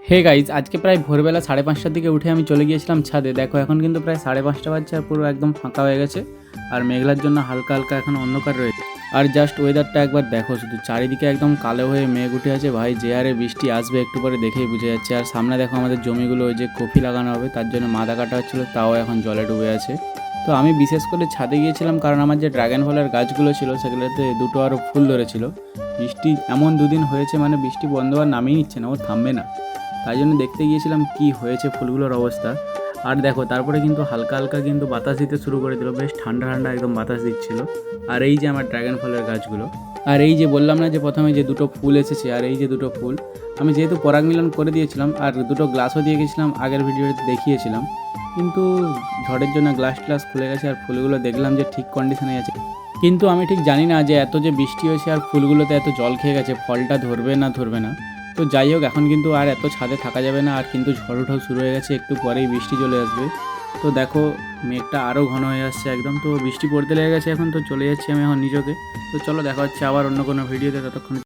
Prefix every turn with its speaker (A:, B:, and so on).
A: Hey guys, আজকে প্রায় ভোরবেলা 5:30টার দিকে উঠে আমি চলে গিয়েছিলাম ছাদে। দেখো এখন কিন্তু প্রায় 5:30 বাজছে আর পুরো একদম ফাঁকা হয়ে গেছে। আর মেঘলার জন্য হালকা হালকা এখন অন্ধকার রয়েছে। আর জাস্ট ওয়েদারটা একবার দেখো, শুধু চারিদিকে একদম কালো হয়ে মেঘ উঠে আছে। ভাই যে হারে বৃষ্টি আসবে একটু পরে দেখেই বুঝে যাচ্ছে। আর সামনে দেখো আমাদের জমিগুলো, ওই যে কফি লাগানো হবে তার জন্য মাদা কাটা হচ্ছিলো, তাও এখন জলে ডুবে আছে। তো আমি বিশেষ করে ছাদে গিয়েছিলাম কারণ আমার যে ড্রাগন ফলের গাছগুলো ছিল সেগুলোতে দুটো আরও ফুল ধরেছিল। বৃষ্টি এমন দুদিন হয়েছে, মানে বৃষ্টি বন্ধ হওয়ার নামই নিচ্ছে না, ও থামবে না। তাই জন্য দেখতে গিয়েছিলাম কি হয়েছে ফুলগুলোর অবস্থা। আর দেখো তারপরে কিন্তু হালকা হালকা কিন্তু বাতাস দিতে শুরু করে দিল, বেশ ঠান্ডা ঠান্ডা একদম বাতাস দিচ্ছিল। আর এই যে আমার ড্রাগন ফলের গাছগুলো, আর এই যে বললাম না যে প্রথমে যে দুটো ফুল এসেছে, আর এই যে দুটো ফুল আমি যেহেতু পরাগ মিলন করে দিয়েছিলাম আর দুটো গ্লাসও দিয়ে গেছিলাম, আগের ভিডিওতে দেখিয়েছিলাম। কিন্তু ঝড়ের জন্য গ্লাস খুলে গেছে আর ফুলগুলো দেখলাম যে ঠিক কন্ডিশনে আছে। কিন্তু আমি ঠিক জানি না যে এত যে বৃষ্টি হয়েছে আর ফুলগুলোতে এত জল খেয়ে গেছে, ফলটা ধরবে না ধরবে না। তো যাই হোক, এখন কিন্তু আর এত ছাদে থাকা যাবে না। আর কিন্তু ঝড় ওঠাও শুরু হয়ে গেছে, একটু পরেই বৃষ্টি চলে আসবে। তো দেখো মেঘটা আরও ঘন হয়ে আসছে একদম, তো বৃষ্টি পড়তে লেগে গেছে এখন। তো চলে যাচ্ছি আমি এখন নিজকে। তো চলো দেখা হচ্ছে আবার অন্য কোনো ভিডিওতে, ততক্ষণ